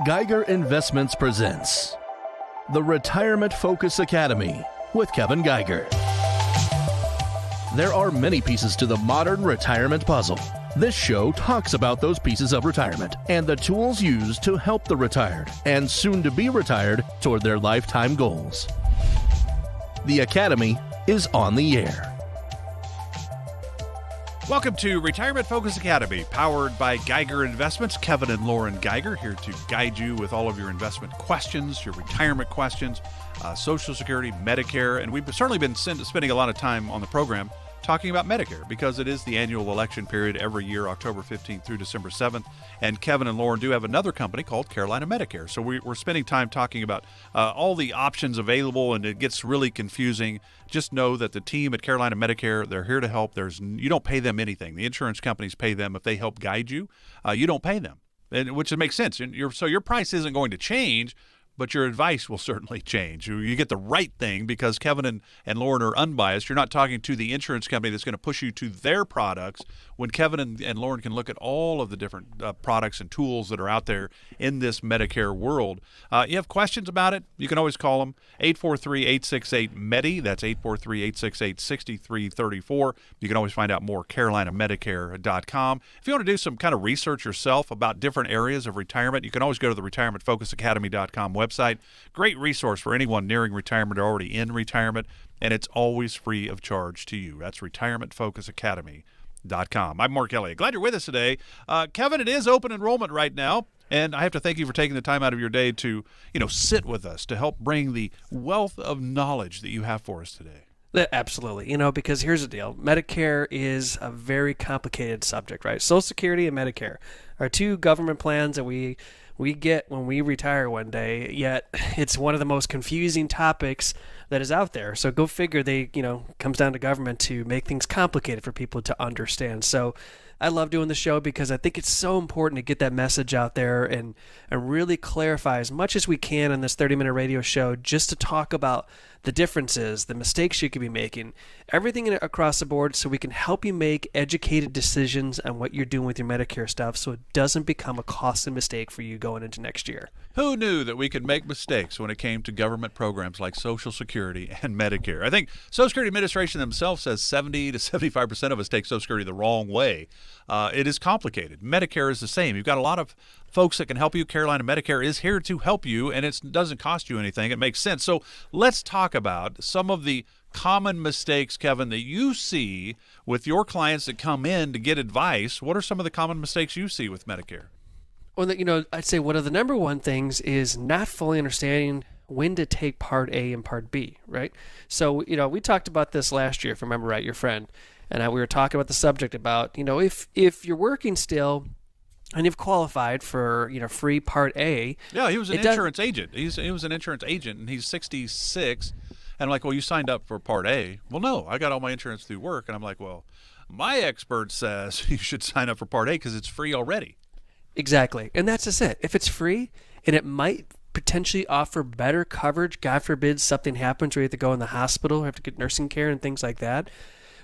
Geiger Investments presents the Retirement Focus Academy with Kevin Geiger. There are many pieces to the modern retirement puzzle. This show talks about those pieces of retirement and the tools used to help the retired and soon to be retired toward their lifetime goals. The Academy is on the air. Welcome to Retirement Focus Academy, powered by Geiger Investments. Kevin and Lauren Geiger here to guide you with all of your investment questions, your retirement questions, Social Security, Medicare, and we've certainly been spending a lot of time on the program talking about Medicare because it is the annual election period every year, October 15th through December 7th. And Kevin and Lauren do have another company called Carolina Medicare. So we're spending time talking about all the options available, and it gets really confusing. Just know that the team at Carolina Medicare, they're here to help. You don't pay them anything. The insurance companies pay them if they help guide you. You don't pay them, which makes sense. So your price isn't going to change, but your advice will certainly change. You get the right thing because Kevin and Lauren are unbiased. You're not talking to the insurance company that's going to push you to their products when Kevin and Lauren can look at all of the different products and tools that are out there in this Medicare world. You have questions about it, you can always call them, 843-868-MEDI. That's 843-868-6334. You can always find out more, carolinamedicare.com. If you want to do some kind of research yourself about different areas of retirement, you can always go to the retirementfocusacademy.com website. Great resource for anyone nearing retirement or already in retirement, and it's always free of charge to you. That's retirementfocusacademy.com. I'm Mark Elliott. Glad you're with us today. Kevin, it is open enrollment right now, and I have to thank you for taking the time out of your day to, sit with us to help bring the wealth of knowledge that you have for us today. Absolutely. Because here's the deal. Medicare is a very complicated subject, right? Social Security and Medicare are two government plans that we get when we retire one day, yet it's one of the most confusing topics that is out there. So go figure comes down to government to make things complicated for people to understand. So I love doing the show because I think it's so important to get that message out there and really clarify as much as we can on this 30-minute radio show, just to talk about the differences, the mistakes you could be making, everything across the board, so we can help you make educated decisions on what you're doing with your Medicare stuff so it doesn't become a costly mistake for you going into next year. Who knew that we could make mistakes when it came to government programs like Social Security and Medicare? I think Social Security Administration themselves says 70 to 75% of us take Social Security the wrong way. It is complicated. Medicare is the same. You've got a lot of folks that can help you. Carolina Medicare is here to help you, and it doesn't cost you anything. It makes sense. So let's talk about some of the common mistakes, Kevin, that you see with your clients that come in to get advice. What are some of the common mistakes you see with Medicare? Well, I'd say one of the number one things is not fully understanding when to take Part A and Part B, right? So, we talked about this last year, if I remember right, your friend, and we were talking about the subject about, if you're working still and you've qualified for, free Part A. Yeah, he was an insurance agent. He was an insurance agent, and he's 66. And I'm like, well, you signed up for Part A. Well, no, I got all my insurance through work. And I'm like, well, my expert says you should sign up for Part A because it's free already. Exactly. And that's just it. If it's free and it might potentially offer better coverage, God forbid something happens where you have to go in the hospital or have to get nursing care and things like that,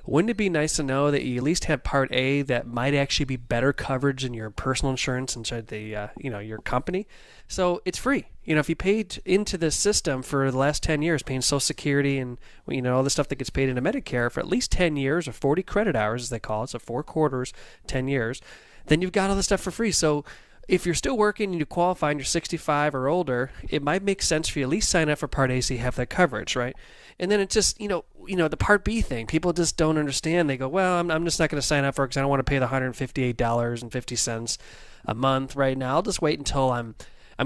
wouldn't it be nice to know that you at least have Part A that might actually be better coverage than your personal insurance inside the, your company? So it's free. If you paid into the system for the last 10 years, paying Social Security and, all the stuff that gets paid into Medicare for at least 10 years or 40 credit hours, as they call it, so 4 quarters, 10 years, then you've got all this stuff for free. So if you're still working and you qualify and you're 65 or older, it might make sense for you to at least sign up for Part A so you have that coverage, right? And then it's just, the Part B thing, people just don't understand. They go, well, I'm just not going to sign up for it because I don't want to pay the $158.50 a month right now. I'll just wait until I'm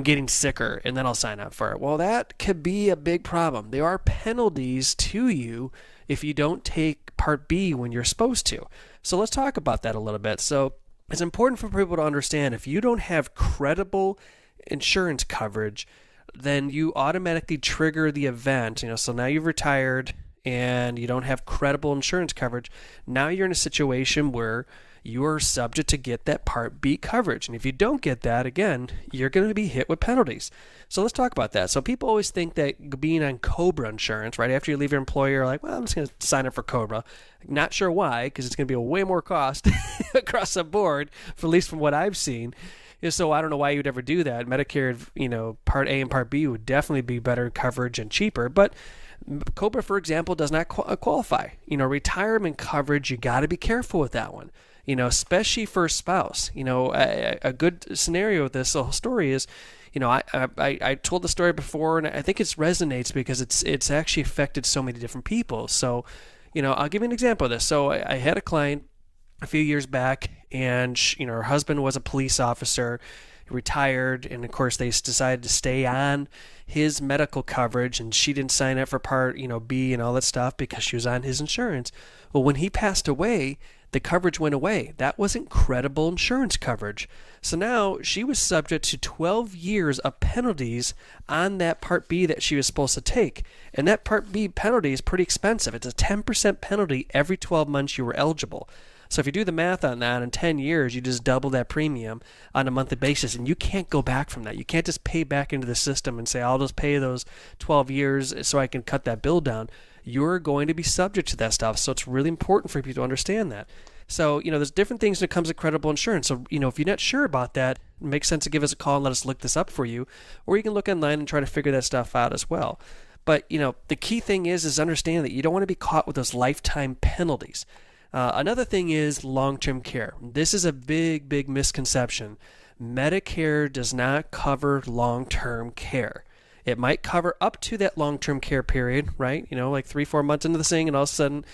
getting sicker and then I'll sign up for it. Well, that could be a big problem. There are penalties to you if you don't take Part B when you're supposed to. So let's talk about that a little bit. So it's important for people to understand if you don't have credible insurance coverage, then you automatically trigger the event. So now you've retired and you don't have credible insurance coverage. Now you're in a situation where you are subject to get that Part B coverage. And if you don't get that, again, you're going to be hit with penalties. So let's talk about that. So people always think that being on COBRA insurance, right, after you leave your employer, you're like, well, I'm just going to sign up for COBRA. Not sure why, because it's going to be a way more cost across the board, at least from what I've seen. So I don't know why you'd ever do that. Medicare, Part A and Part B would definitely be better coverage and cheaper, but COBRA, for example, does not qualify. Retirement coverage, you got to be careful with that one. Especially for a spouse. A good scenario with this whole story is, I told the story before, and I think it resonates because it's actually affected so many different people. So, I'll give you an example of this. So I had a client a few years back, and her husband was a police officer, retired, and of course they decided to stay on his medical coverage, and she didn't sign up for Part B and all that stuff because she was on his insurance. Well, when he passed away, the coverage went away. That was incredible insurance coverage. So now she was subject to 12 years of penalties on that Part B that she was supposed to take. And that Part B penalty is pretty expensive. It's a 10% penalty every 12 months you were eligible. So if you do the math on that, in 10 years, you just double that premium on a monthly basis, and you can't go back from that. You can't just pay back into the system and say, I'll just pay those 12 years so I can cut that bill down. You're going to be subject to that stuff. So it's really important for people to understand that. So, there's different things when it comes to credible insurance. So, if you're not sure about that, it makes sense to give us a call and let us look this up for you. Or you can look online and try to figure that stuff out as well. But, the key thing is understand that you don't want to be caught with those lifetime penalties. Another thing is long-term care. This is a big, big misconception. Medicare does not cover long-term care. It might cover up to that long-term care period, right? Like 3-4 months into this thing, and all of a sudden,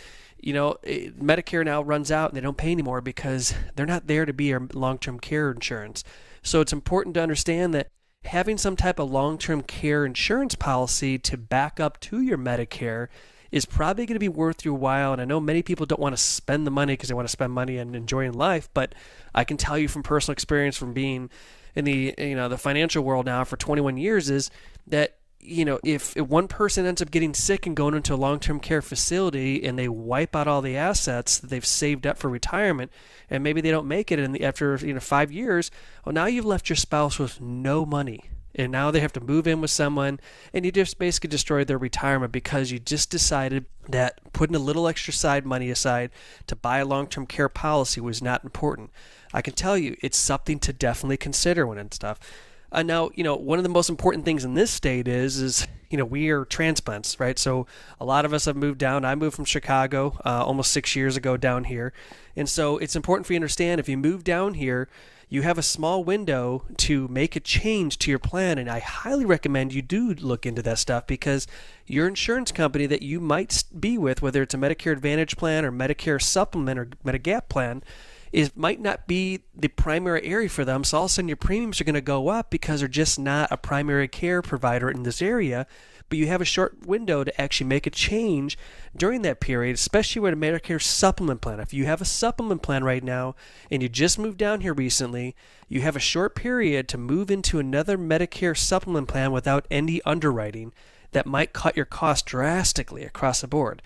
Medicare now runs out and they don't pay anymore because they're not there to be your long-term care insurance. So it's important to understand that having some type of long-term care insurance policy to back up to your Medicare is probably going to be worth your while. And I know many people don't want to spend the money because they want to spend money on enjoying life, but I can tell you from personal experience from being in the financial world now for 21 years is that if one person ends up getting sick and going into a long-term care facility and they wipe out all the assets that they've saved up for retirement, and maybe they don't make it after 5 years, well, now you've left your spouse with no money. And now they have to move in with someone, and you just basically destroyed their retirement because you just decided that putting a little extra side money aside to buy a long-term care policy was not important. I can tell you it's something to definitely consider when it's stuff. Now, one of the most important things in this state is we are transplants, right? So a lot of us have moved down. I moved from Chicago almost 6 years ago down here. And so it's important for you to understand if you move down here, you have a small window to make a change to your plan, and I highly recommend you do look into that stuff because your insurance company that you might be with, whether it's a Medicare Advantage plan or Medicare Supplement or Medigap plan, might not be the primary area for them. So all of a sudden your premiums are going to go up because they're just not a primary care provider in this area. But you have a short window to actually make a change during that period, especially with a Medicare supplement plan. If you have a supplement plan right now and you just moved down here recently, you have a short period to move into another Medicare supplement plan without any underwriting that might cut your cost drastically across the board.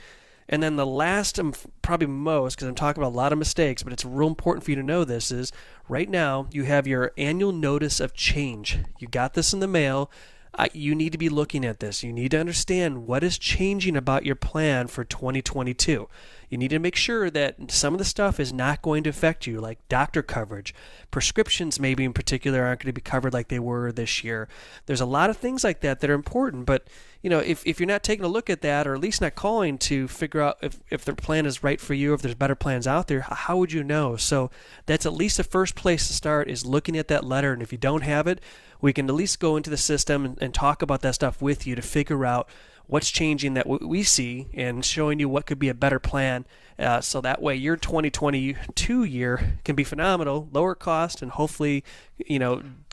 And then the last, probably most, because I'm talking about a lot of mistakes, but it's real important for you to know this, is right now you have your annual notice of change. You got this in the mail. You need to be looking at this. You need to understand what is changing about your plan for 2022. You need to make sure that some of the stuff is not going to affect you, like doctor coverage. Prescriptions maybe in particular aren't going to be covered like they were this year. There's a lot of things like that that are important, but if you're not taking a look at that, or at least not calling to figure out if their plan is right for you, if there's better plans out there, how would you know? So that's at least the first place to start, is looking at that letter. And if you don't have it, we can at least go into the system and talk about that stuff with you to figure out what's changing that we see and showing you what could be a better plan. So that way your 2022 year can be phenomenal, lower cost, and hopefully,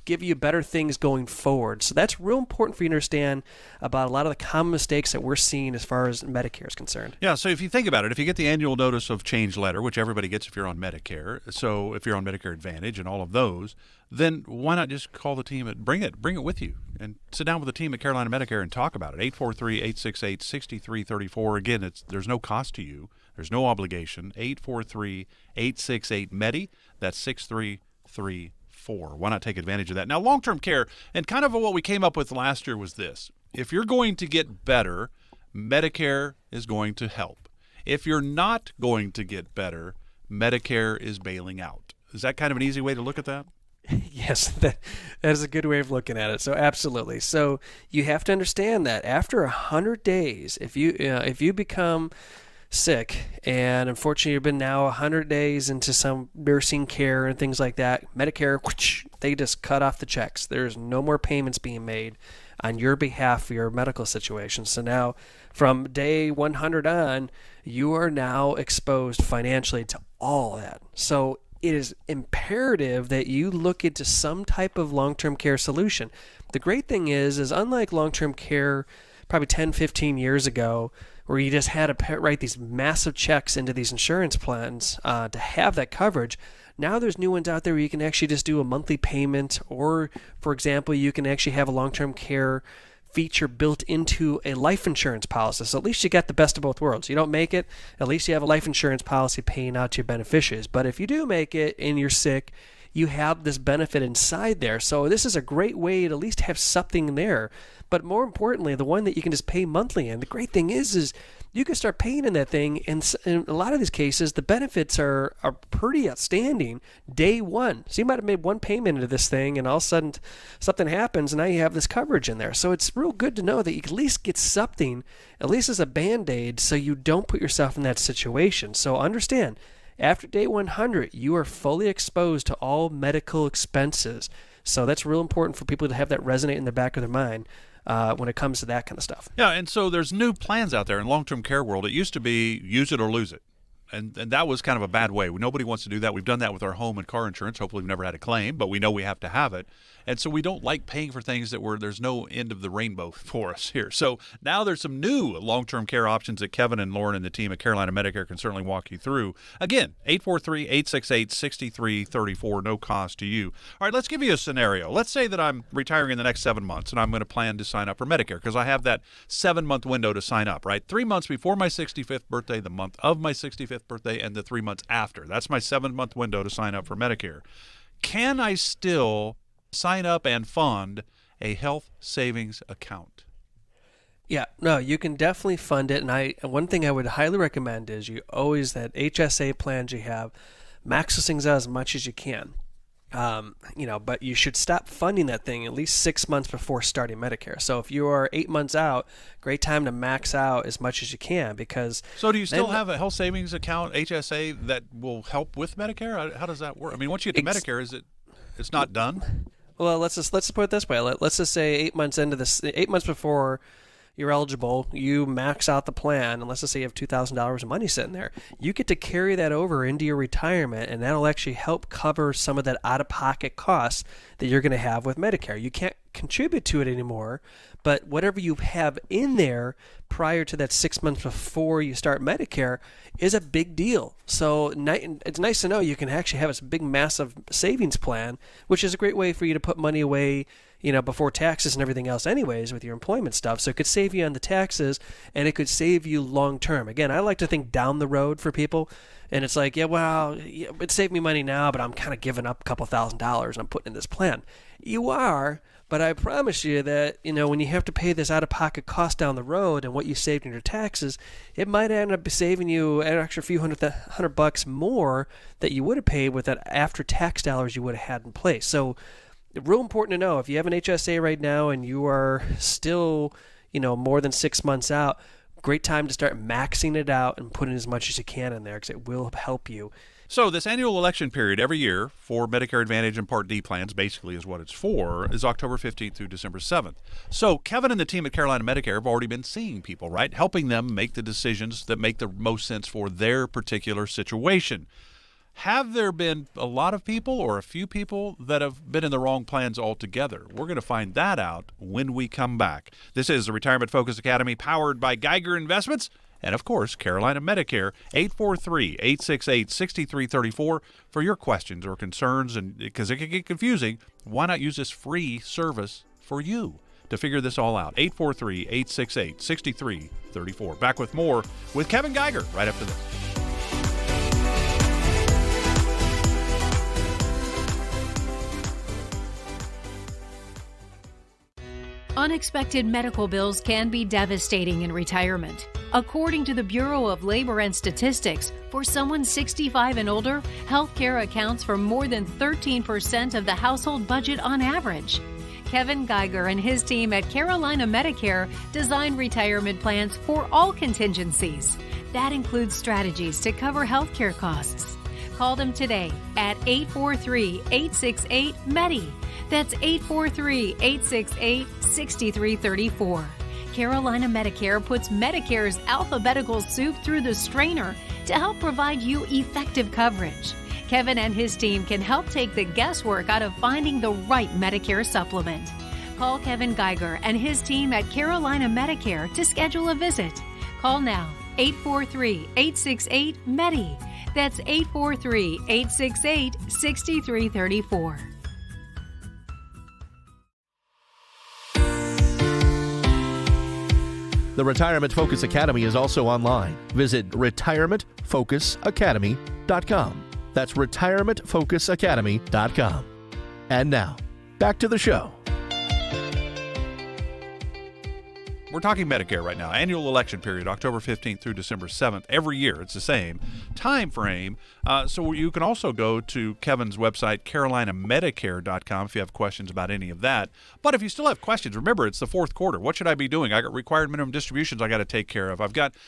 give you better things going forward. So that's real important for you to understand about a lot of the common mistakes that we're seeing as far as Medicare is concerned. Yeah, so if you think about it, if you get the annual notice of change letter, which everybody gets if you're on Medicare, so if you're on Medicare Advantage and all of those, then why not just call the team and bring it with you and sit down with the team at Carolina Medicare and talk about it. 843-868-6334. Again, there's no cost to you. There's no obligation. 843-868-MEDI. That's 6334. Why not take advantage of that? Now, long-term care, and kind of what we came up with last year was this. If you're going to get better, Medicare is going to help. If you're not going to get better, Medicare is bailing out. Is that kind of an easy way to look at that? Yes, that is a good way of looking at it. So absolutely. So you have to understand that after 100 days, if you become sick and unfortunately you've been now 100 days into some nursing care and things like that, Medicare, whoosh, they just cut off the checks. There's no more payments being made on your behalf for your medical situation. So now from day 100 on, you are now exposed financially to all that. So it is imperative that you look into some type of long-term care solution. The great thing is unlike long-term care probably 10, 15 years ago, where you just had to write these massive checks into these insurance plans to have that coverage, now there's new ones out there where you can actually just do a monthly payment, or, for example, you can actually have a long-term care feature built into a life insurance policy. So at least you got the best of both worlds. You don't make it, at least you have a life insurance policy paying out to your beneficiaries. But if you do make it and you're sick, you have this benefit inside there. So this is a great way to at least have something there. But more importantly, the one that you can just pay monthly in. The great thing is you can start paying in that thing, and in a lot of these cases, the benefits are pretty outstanding day one. So you might have made one payment into this thing, and all of a sudden something happens, and now you have this coverage in there. So it's real good to know that you can at least get something, at least as a Band-Aid, so you don't put yourself in that situation. So understand, after day 100, you are fully exposed to all medical expenses. So that's real important for people to have that resonate in the back of their mind when it comes to that kind of stuff. Yeah, and so there's new plans out there in long-term care world. It used to be use it or lose it. And that was kind of a bad way. Nobody wants to do that. We've done that with our home and car insurance. Hopefully we've never had a claim, but we know we have to have it. And so we don't like paying for things there's no end of the rainbow for us here. So now there's some new long-term care options that Kevin and Lauren and the team at Carolina Medicare can certainly walk you through. Again, 843-868-6334, no cost to you. All right, let's give you a scenario. Let's say that I'm retiring in the next 7 months and I'm going to plan to sign up for Medicare because I have that 7-month window to sign up, right? 3 months before my 65th birthday, the month of my 65th birthday, and the 3 months after. That's my 7-month window to sign up for Medicare. Can I still sign up and fund a health savings account? Yeah, no, you can definitely fund it. And one thing I would highly recommend is you always, that HSA plans you have, max those things out as much as you can. But you should stop funding that thing at least 6 months before starting Medicare. So if you are 8 months out, great time to max out as much as you can, because. So do you still have a health savings account, HSA, that will help with Medicare? How does that work? I mean, once you get to Medicare, it's not done? Well, let's put it this way. Let's just say 8 months into this, 8 months before you're eligible, you max out the plan, and let's just say you have $2,000 of money sitting there. You get to carry that over into your retirement, and that'll actually help cover some of that out-of-pocket costs that you're going to have with Medicare. You can't contribute to it anymore, but whatever you have in there prior to that 6 months before you start Medicare is a big deal. So it's nice to know you can actually have a big, massive savings plan, which is a great way for you to put money away, before taxes and everything else anyways with your employment stuff. So it could save you on the taxes, and it could save you long term. Again, I like to think down the road for people, and it's like, it saved me money now, but I'm kind of giving up a couple $1,000 and I'm putting in this plan. You are, but I promise you that, when you have to pay this out-of-pocket cost down the road and what you saved in your taxes, it might end up saving you an extra few hundred bucks more that you would have paid with that after-tax dollars you would have had in place. So real important to know, if you have an HSA right now and you are still, more than 6 months out, great time to start maxing it out and putting as much as you can in there, because it will help you. So this annual election period every year for Medicare Advantage and Part D plans, basically is what it's for, is October 15th through December 7th. So Kevin and the team at Carolina Medicare have already been seeing people, right? Helping them make the decisions that make the most sense for their particular situation. Have there been a lot of people or a few people that have been in the wrong plans altogether? We're going to find that out when we come back. This is the Retirement Focus Academy, powered by Geiger Investments and, of course, Carolina Medicare. 843-868-6334 for your questions or concerns. And because it can get confusing, why not use this free service for you to figure this all out? 843-868-6334. Back with more with Kevin Geiger right after this. Unexpected medical bills can be devastating in retirement. According to the Bureau of Labor and Statistics, for someone 65 and older, healthcare accounts for more than 13% of the household budget on average. Kevin Geiger and his team at Carolina Medicare design retirement plans for all contingencies. That includes strategies to cover healthcare costs. Call them today at 843-868-MEDI. That's 843-868-6334. Carolina Medicare puts Medicare's alphabetical soup through the strainer to help provide you effective coverage. Kevin and his team can help take the guesswork out of finding the right Medicare supplement. Call Kevin Geiger and his team at Carolina Medicare to schedule a visit. Call now, 843-868-MEDI. That's 843-868-6334. The Retirement Focus Academy is also online. Visit retirementfocusacademy.com. That's retirementfocusacademy.com. And now, back to the show. We're talking Medicare right now. Annual election period, October 15th through December 7th. Every year, it's the same time frame. So you can also go to Kevin's website, carolinamedicare.com, if you have questions about any of that. But if you still have questions, remember, it's the fourth quarter. What should I be doing? I got required minimum distributions I got to take care of.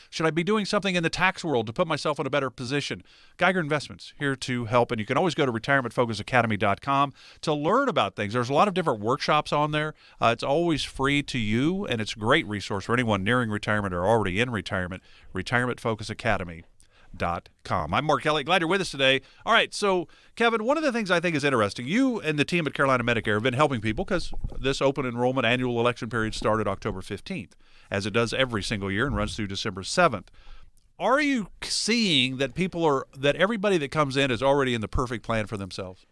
Should I be doing something in the tax world to put myself in a better position? Geiger Investments, here to help. And you can always go to retirementfocusacademy.com to learn about things. There's a lot of different workshops on there. It's always free to you, and it's a great resource for anyone nearing retirement or already in retirement. retirementfocusacademy.com. I'm Mark Kelly. Glad you're with us today. All right, so Kevin, one of the things I think is interesting, you and the team at Carolina Medicare have been helping people because this open enrollment annual election period started October 15th, as it does every single year and runs through December 7th. Are you seeing that that everybody that comes in is already in the perfect plan for themselves?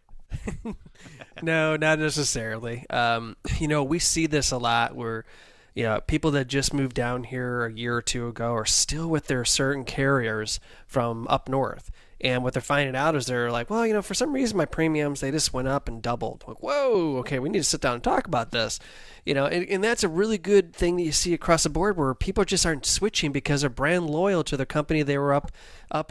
No, not necessarily. We see this a lot where people that just moved down here a year or two ago are still with their certain carriers from up north. And what they're finding out is they're like, well, for some reason my premiums, they just went up and doubled. Like, whoa, okay, we need to sit down and talk about this. And that's a really good thing that you see across the board where people just aren't switching because they're brand loyal to their company. They were up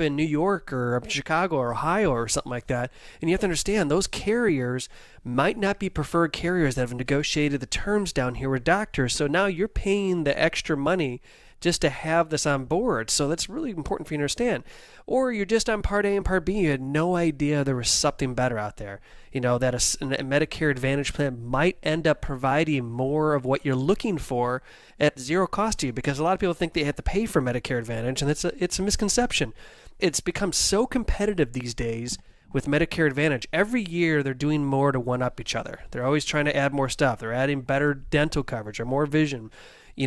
in New York or up in Chicago or Ohio or something like that. And you have to understand those carriers might not be preferred carriers that have negotiated the terms down here with doctors. So now you're paying the extra money just to have this on board. So that's really important for you to understand. Or you're just on Part A and Part B. You had no idea there was something better out there. That a Medicare Advantage plan might end up providing more of what you're looking for at zero cost to you, because a lot of people think they have to pay for Medicare Advantage, and it's a misconception. It's become so competitive these days with Medicare Advantage. Every year they're doing more to one-up each other. They're always trying to add more stuff. They're adding better dental coverage or more vision.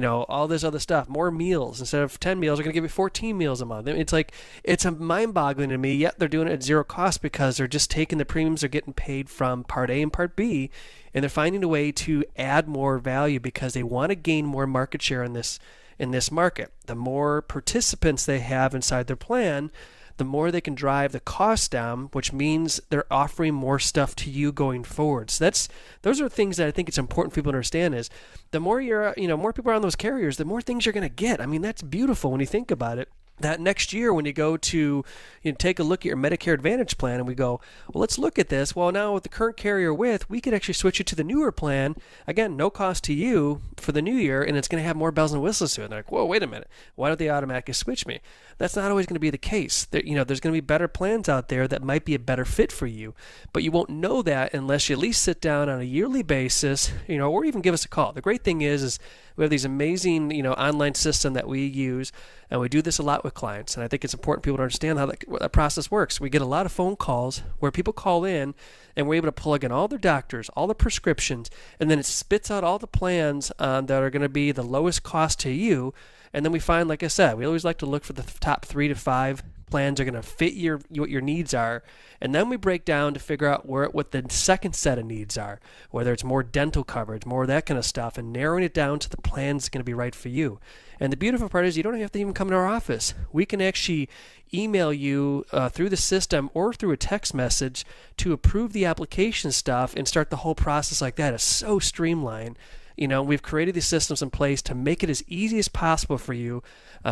All this other stuff, more meals. Instead of 10 meals, they're going to give you 14 meals a month. It's a mind-boggling to me, yet they're doing it at zero cost because they're just taking the premiums they're getting paid from Part A and Part B, and they're finding a way to add more value because they want to gain more market share in this market. The more participants they have inside their plan, the more they can drive the cost down, which means they're offering more stuff to you going forward. So those are things that I think it's important for people to understand is the more more people are on those carriers, the more things you're going to get. I mean, that's beautiful when you think about it. That next year when you go to take a look at your Medicare Advantage plan and we go, well, let's look at this. Well, now with the current carrier we could actually switch it to the newer plan. Again, no cost to you for the new year, and it's going to have more bells and whistles to it. And they're like, whoa, wait a minute. Why don't they automatically switch me? That's not always going to be the case. There's going to be better plans out there that might be a better fit for you, but you won't know that unless you at least sit down on a yearly basis, or even give us a call. The great thing is we have these amazing, online system that we use, and we do this a lot with clients. And I think it's important for people to understand how that process works. We get a lot of phone calls where people call in, and we're able to plug in all their doctors, all the prescriptions, and then it spits out all the plans that are going to be the lowest cost to you. And then we find, like I said, we always like to look for the top 3 to 5 plans are going to fit what your needs are. And then we break down to figure out what the second set of needs are, whether it's more dental coverage, more of that kind of stuff, and narrowing it down to the plan that's going to be right for you. And the beautiful part is you don't have to even come to our office. We can actually email you through the system or through a text message to approve the application stuff and start the whole process like that. It's so streamlined. We've created these systems in place to make it as easy as possible for you,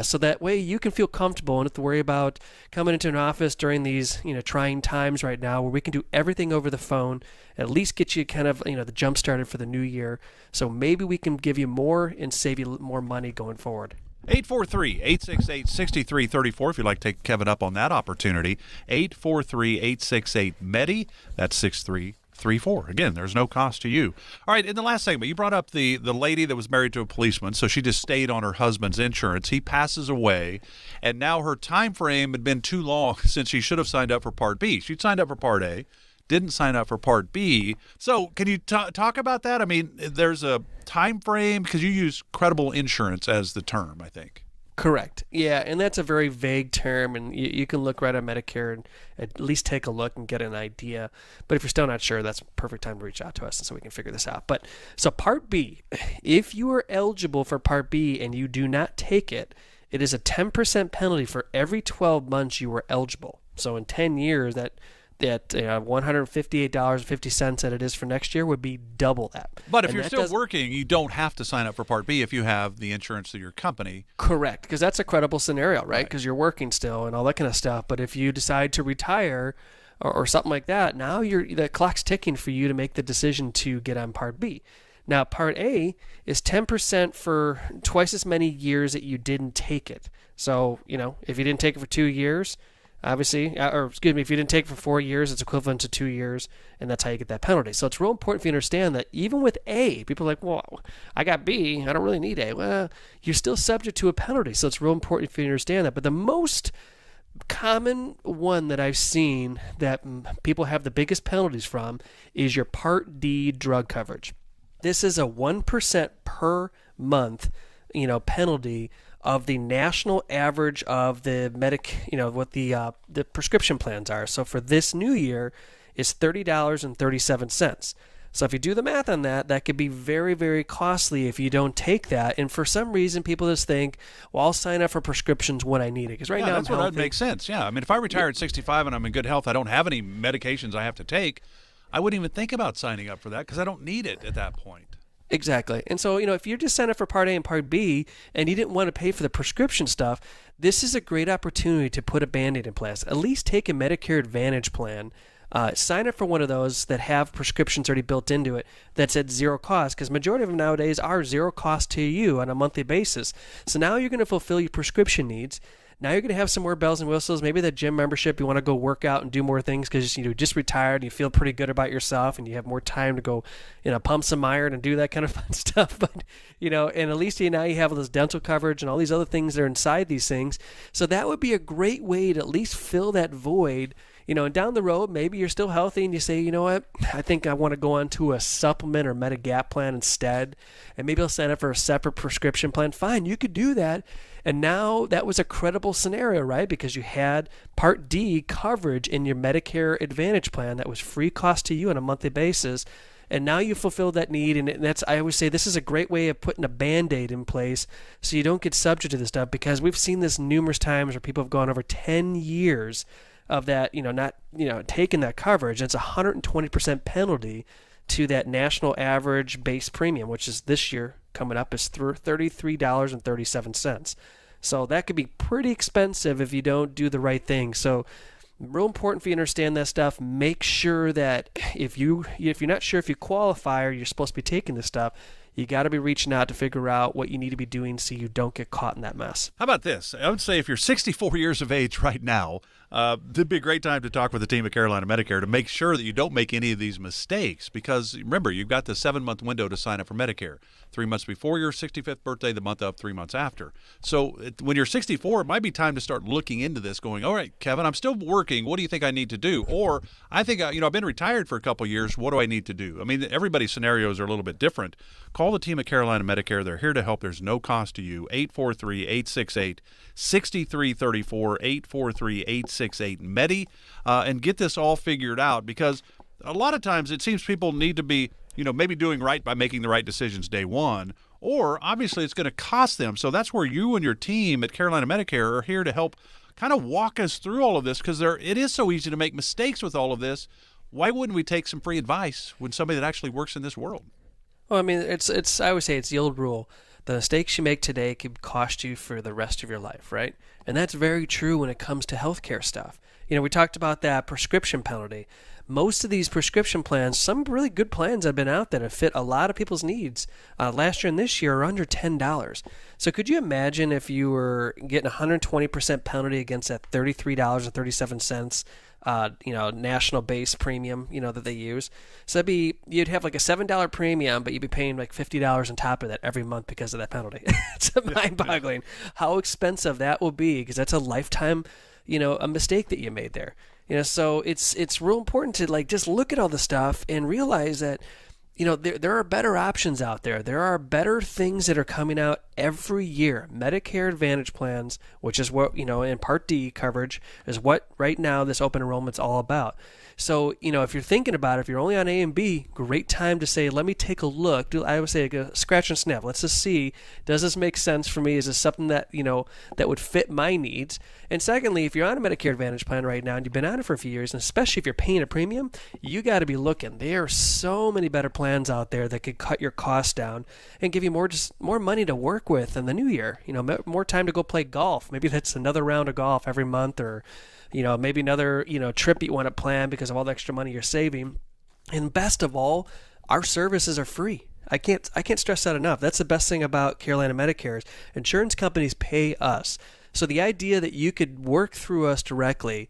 so that way you can feel comfortable and not have to worry about coming into an office during these, trying times right now, where we can do everything over the phone, at least get you kind of, the jump started for the new year. So maybe we can give you more and save you more money going forward. 843-868-6334 if you'd like to take Kevin up on that opportunity. 843-868-MEDI. That's 6334. Again, there's no cost to you. All right, in the last segment, you brought up the lady that was married to a policeman, so she just stayed on her husband's insurance. He passes away, and now her time frame had been too long since she should have signed up for Part B. She'd signed up for Part A, didn't sign up for Part B. So can you talk about that? I mean, there's a time frame, because you use credible insurance as the term, I think. Correct. Yeah, and that's a very vague term, and you can look right on Medicare and at least take a look and get an idea. But if you're still not sure, that's a perfect time to reach out to us, and so we can figure this out. But so Part B, if you are eligible for Part B and you do not take it, it is a 10% penalty for every 12 months you were eligible. So in 10 years, that $158.50 that it is for next year would be double that. But if you're still working, you don't have to sign up for Part B if you have the insurance through your company. Correct, because that's a credible scenario, right? Because you're working still and all that kind of stuff. But if you decide to retire or something like that, now the clock's ticking for you to make the decision to get on Part B. Now, Part A is 10% for twice as many years that you didn't take it. So, if you didn't take it for 2 years, obviously, if you didn't take it for 4 years, it's equivalent to 2 years, and that's how you get that penalty. So it's real important for you to understand that even with A, people are like, well, I got B, I don't really need A. Well, you're still subject to a penalty, so it's real important for you to understand that. But the most common one that I've seen that people have the biggest penalties from is your Part D drug coverage. This is a 1% per month, penalty of the national average of the what the prescription plans are. So for this new year, is $30.37. So if you do the math on that, that could be very, very costly if you don't take that. And for some reason, people just think, well, I'll sign up for prescriptions when I need it. Because right now, that's what would make sense. Yeah, I mean, if I retire at 65 and I'm in good health, I don't have any medications I have to take, I wouldn't even think about signing up for that because I don't need it at that point. Exactly. And so, if you're just signed up for Part A and Part B and you didn't want to pay for the prescription stuff, this is a great opportunity to put a Band-Aid in place. At least take a Medicare Advantage plan. Sign up for one of those that have prescriptions already built into it that's at zero cost, because majority of them nowadays are zero cost to you on a monthly basis. So now you're going to fulfill your prescription needs. Now you're going to have some more bells and whistles. Maybe that gym membership, you want to go work out and do more things because you just retired and you feel pretty good about yourself and you have more time to go, pump some iron and do that kind of fun stuff. But, and at least now you have all this dental coverage and all these other things that are inside these things. So that would be a great way to at least fill that void. And down the road, maybe you're still healthy and you say, you know what, I think I want to go on to a supplement or Medigap plan instead. And maybe I'll sign up for a separate prescription plan. Fine, you could do that. And now that was a credible scenario, right? Because you had Part D coverage in your Medicare Advantage plan that was free cost to you on a monthly basis. And now you fulfilled that need. And I always say this is a great way of putting a Band-Aid in place so you don't get subject to this stuff, because we've seen this numerous times where people have gone over 10 years of that, not taking that coverage. It's a 120% penalty to that national average base premium, which is this year coming up is $33.37. So that could be pretty expensive if you don't do the right thing. So real important for you to understand that stuff. Make sure that if you're not sure if you qualify or you're supposed to be taking this stuff, you got to be reaching out to figure out what you need to be doing so you don't get caught in that mess. How about this? I would say if you're 64 years of age right now, it'd be a great time to talk with the team at Carolina Medicare to make sure that you don't make any of these mistakes. Because remember, you've got the 7-month window to sign up for Medicare. 3 months before your 65th birthday, the month of 3 months after. So when you're 64, it might be time to start looking into this going, all right, Kevin, I'm still working. What do you think I need to do? Or I think, I've been retired for a couple of years. What do I need to do? I mean, everybody's scenarios are a little bit different. Call the team at Carolina Medicare. They're here to help. There's no cost to you. 843-868-6334, 843-868-MEDI, and get this all figured out, because a lot of times it seems people need to be maybe doing right by making the right decisions day one, or obviously it's going to cost them. So that's where you and your team at Carolina Medicare are here to help kind of walk us through all of this, because it is so easy to make mistakes with all of this. Why wouldn't we take some free advice when somebody that actually works in this world? Well, I mean, it's. I always say it's the old rule: the mistakes you make today could cost you for the rest of your life, right? And that's very true when it comes to healthcare stuff. We talked about that prescription penalty. Most of these prescription plans, some really good plans have been out that have fit a lot of people's needs. Last year and this year are under $10. So could you imagine if you were getting 120% penalty against that $33.37? National base premium, that they use. So you'd have like a $7 premium, but you'd be paying like $50 on top of that every month because of that penalty. It's mind-boggling how expensive that will be, because that's a lifetime, a mistake that you made there. So it's real important to just look at all the stuff and realize that, there are better options out there. There are better things that are coming out every year. Medicare Advantage plans, which is what, in Part D coverage, is what right now this open enrollment's all about. So, if you're thinking about it, if you're only on A and B, great time to say, let me take a look. I would say scratch and sniff. Let's just see, does this make sense for me? Is this something that, that would fit my needs? And secondly, if you're on a Medicare Advantage plan right now and you've been on it for a few years, and especially if you're paying a premium, you got to be looking. There are so many better plans out there that could cut your costs down and give you more money to work with in the new year. More time to go play golf. Maybe that's another round of golf every month, or maybe another, trip you want to plan because of all the extra money you're saving. And best of all, our services are free. I can't stress that enough. That's the best thing about Carolina Medicare is insurance companies pay us. So the idea that you could work through us directly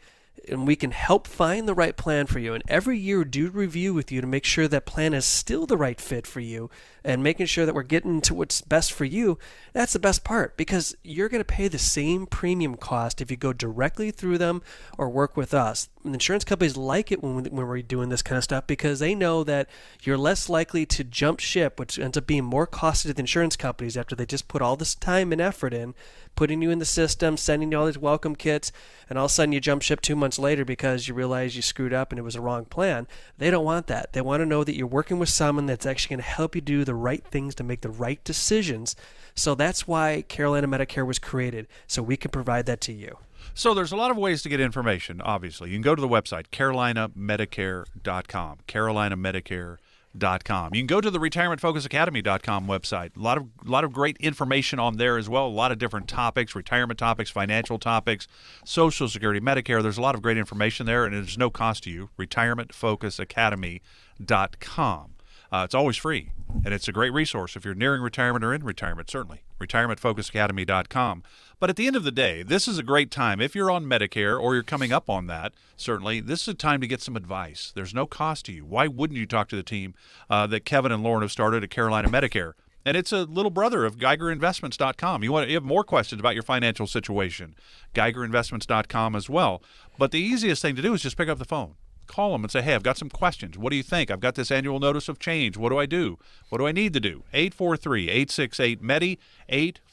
and we can help find the right plan for you, and every year do review with you to make sure that plan is still the right fit for you and making sure that we're getting to what's best for you, that's the best part, because you're going to pay the same premium cost if you go directly through them or work with us. And insurance companies like it when we're doing this kind of stuff, because they know that you're less likely to jump ship, which ends up being more costly to the insurance companies after they just put all this time and effort in, putting you in the system, sending you all these welcome kits, and all of a sudden you jump ship 2 months later because you realize you screwed up and it was a wrong plan. They don't want that. They want to know that you're working with someone that's actually going to help you do the right things to make the right decisions. So that's why Carolina Medicare was created, so we can provide that to you. So there's a lot of ways to get information, obviously. You can go to the website, carolinamedicare.com, carolinamedicare.com. You can go to the retirementfocusacademy.com website. A lot of great information on there as well. A lot of different topics, retirement topics, financial topics, Social Security, Medicare. There's a lot of great information there, and it's no cost to you. retirementfocusacademy.com. It's always free, and it's a great resource if you're nearing retirement or in retirement, certainly. retirementfocusacademy.com. But at the end of the day, this is a great time. If you're on Medicare or you're coming up on that, certainly, this is a time to get some advice. There's no cost to you. Why wouldn't you talk to the team that Kevin and Lauren have started at Carolina Medicare? And it's a little brother of GeigerInvestments.com. You have more questions about your financial situation, GeigerInvestments.com as well. But the easiest thing to do is just pick up the phone. Call them and say, hey, I've got some questions. What do you think? I've got this annual notice of change. What do I do? What do I need to do? 843-868-MEDI,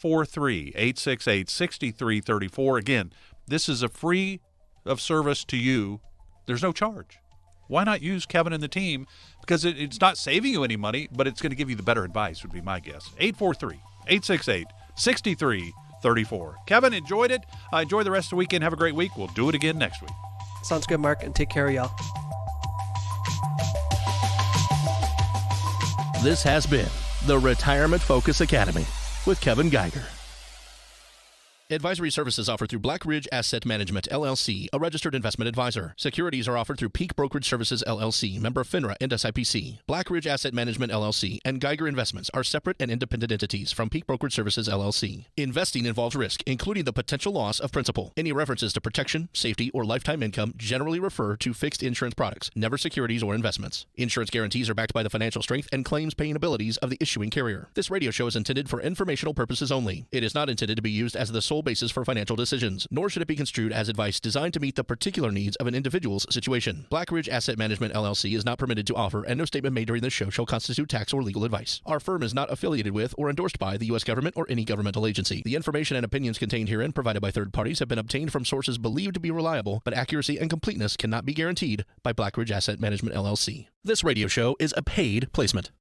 843-868-6334. Again, this is a free of service to you. There's no charge. Why not use Kevin and the team? Because it's not saving you any money, but it's going to give you the better advice, would be my guess. 843-868-6334. Kevin, enjoyed it. Enjoy the rest of the weekend. Have a great week. We'll do it again next week. Sounds good, Mark, and take care of y'all. This has been the Retirement Focus Academy with Kevin Geiger. Advisory services offered through Black Ridge Asset Management, LLC, a registered investment advisor. Securities are offered through Peak Brokerage Services, LLC, member of FINRA and SIPC. Black Ridge Asset Management, LLC, and Geiger Investments are separate and independent entities from Peak Brokerage Services, LLC. Investing involves risk, including the potential loss of principal. Any references to protection, safety, or lifetime income generally refer to fixed insurance products, never securities or investments. Insurance guarantees are backed by the financial strength and claims-paying abilities of the issuing carrier. This radio show is intended for informational purposes only. It is not intended to be used as the sole basis for financial decisions, nor should it be construed as advice designed to meet the particular needs of an individual's situation. Black Ridge Asset Management, LLC is not permitted to offer, and no statement made during this show shall constitute tax or legal advice. Our firm is not affiliated with or endorsed by the U.S. government or any governmental agency. The information and opinions contained herein provided by third parties have been obtained from sources believed to be reliable, but accuracy and completeness cannot be guaranteed by Black Ridge Asset Management, LLC. This radio show is a paid placement.